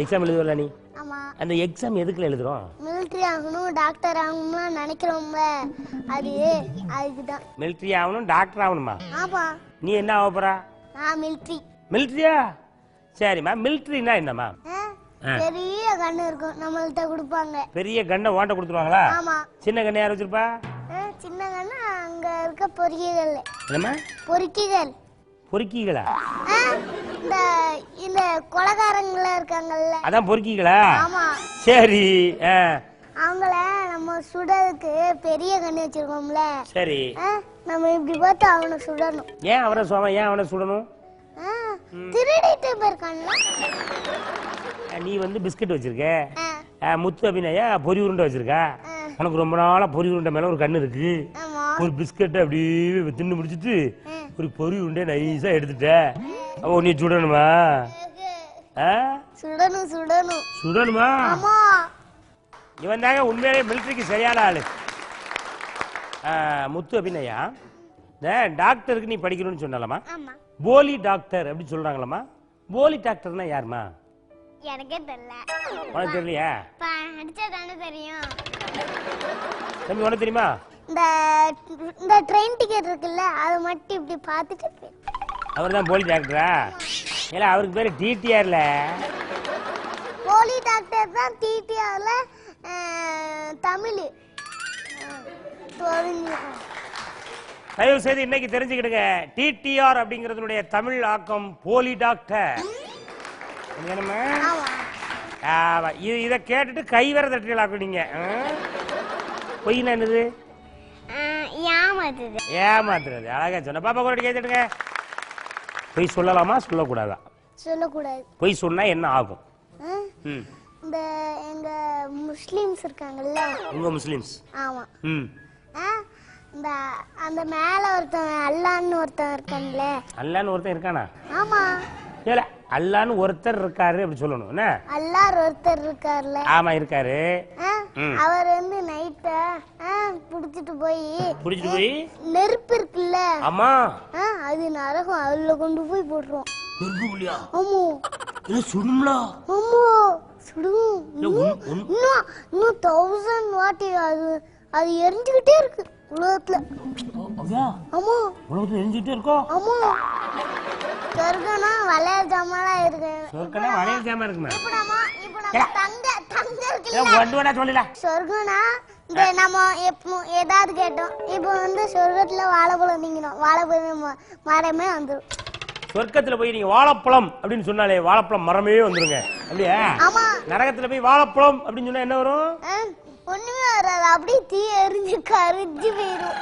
Exam எழுதுவல நீ? ஆமா. அந்த எக்ஸாம் எதுக்குல எழுதுறோம்? மிலிட்டரி ஆகணும், டாக்டர் ஆகணும்னு நினைக்கிறோம்ல, அதுதான். மிலிட்டரி ஆகணும், டாக்டர் ஆகணுமா? ஆமா. நீ என்ன ஆக போற? நான் மிலிட்டரி. மிலிட்டரியா? சரிம்மா. மிலிட்டரினா என்னம்மா? பெரிய கண்ணு இருக்கும், நம்மள்ட்ட கொடுப்பாங்க. பெரிய கண்ணை ஓட்ட கொடுத்துருவாங்களா? ஆமா. சின்ன கண்ணை யார் வச்சிருப்பா? சின்ன கண்ணு அங்க இருக்க பொறுக்கிகள். என்னம்மா? பொறுக்கிகள். பொறுக்கிகளா? இந்த இந்த கொலகாரங்கள இருக்காங்கல்ல, அதான் பொறுக்கிகளா? ஆமா. சரி. அவங்கள நம்ம சுடறதுக்கு பெரிய கண்ணு வச்சிருக்கோம்ல. சரி. நம்ம இப்படி பார்த்து அவனை சுடணும். ஏன் அவரை ஏன் அவனை சுடணும்? திருடிட்டு போயிருக்கான்ல. நீ வந்து பிஸ்கட் வச்சிருக்க, முத்து அபிநயா பொரி உருண்டை வச்சிருக்கா. உனக்கு ரொம்ப நாளா பொரி உருண்டை மேல ஒரு கண்ணு இருக்கு. ஒரு பிஸ்கட் அப்படியே தின்னு முடிச்சிட்டு ஒரு பொரி உருண்டை நைஸா எடுத்துட்ட. அப்போ நீ சுடணுமா? சுடணும் சுடணும் சுடணுமா? ஆமா. இவன் தாங்க உண்மையிலே மிலிட்டரிக்கு சரியான ஆளு. முத்து அபிநயா, இந்த டாக்டருக்கு நீ படிக்கணும்னு சொன்னாலமா? போலி டாக்டர் அப்படி சொல்றாங்களா? போலி டாக்டர்னா யாருமா? எனக்கே தெரியல. உனக்கு தெரியலையா? அடிச்சா தானே தெரியும். தம்பி உனக்கு தெரியுமா? இந்த ட்ரெயின் டிக்கெட் இருக்குல்ல, அதை மட்டும் இப்படி பார்த்துட்டு. அவர் தான் போலி டாக்டரா? இல்ல அவருக்கு பேரு டிடிஆர்ல. போலி டாக்டர் தான் டிடிஆர்ல தமிழ். தயவு செய்து இன்னைக்கு தெரிஞ்சுக்கிடுங்க, டிடிஆர் அப்படிங்கறதுடைய தமிழ் ஆக்கம் போலி டாக்டர். இத கேட்டுட்டு கைவர தட்டிகளாக்கும் நீங்க. பொய்னா என்னது? ஏமாத்துறது. அழகா சொன்ன. பாப்பா கூட கேட்டுடுங்க. பொய் சொல்லலாமா சொல்லக்கூடாதா? சொல்லக்கூடாது. பொய் சொன்னா என்ன ஆகும்? இந்த எங்க முஸ்லிம்ஸ் இருக்காங்கல்ல, உங்க முஸ்லிம்ஸ்? ஆமா. இந்த அந்த மேல ஒருத்தன் அல்லாஹ்னு ஒருத்தன் இருக்கான்ல. அல்லாஹ்னு ஒருத்தன் இருக்கானா? ஆமா. இல்ல அல்லாஹ்னு ஒருத்தர் இருக்காரு அப்படி சொல்லணும். என்ன? அல்லாஹ் ஒருத்தர் இருக்கார்ல. ஆமா இருக்காரு. அவர் வந்து நைட்ட புடிச்சிட்டு போய் நெருப்பு இருக்குல்ல, ஆமா, அது நரகம், அதுல கொண்டு போய் போடுறோம். நெருப்புலையா? ஆமா. இல்ல சுடும்ல? ஆமா சுடும். இன்னும் 1000 வாட்டி அது எரிஞ்சுக்கிட்டே இருக்கு உலகத்துல. ஆமா, உலகத்துல எரிஞ்சுக்கிட்டே இருக்கோம். ஆமா. சொர்க்கனா வளையல் ஜாமான் இருக்கு. சொர்க்கனா வளையல் ஜாமான் இருக்குமா? இப்ப நம்ம தங்க இருக்குல்ல, ஒன்று வேணா சொல்லல. சொர்க்கனா இந்த நம்ம ஏதாவது கேட்டோம், இப்போ வந்து சொர்க்கத்துல வாழைப்பழம் நீங்கணும், வாழைப்பழம் மரமே வந்துடும். சொர்க்கத்துல போய் நீங்க வாழைப்பழம் அப்படின்னு சொன்னாலே வாழைப்பழம் மரமே வந்துருங்க. அப்படியா? ஆமா. நரகத்துல போய் வாழைப்பழம் அப்படின்னு சொன்னா என்ன வரும்? ஒண்ணுமே வராது, அப்படியே தீ எரிஞ்சு கரிஞ்சு போயிடும்.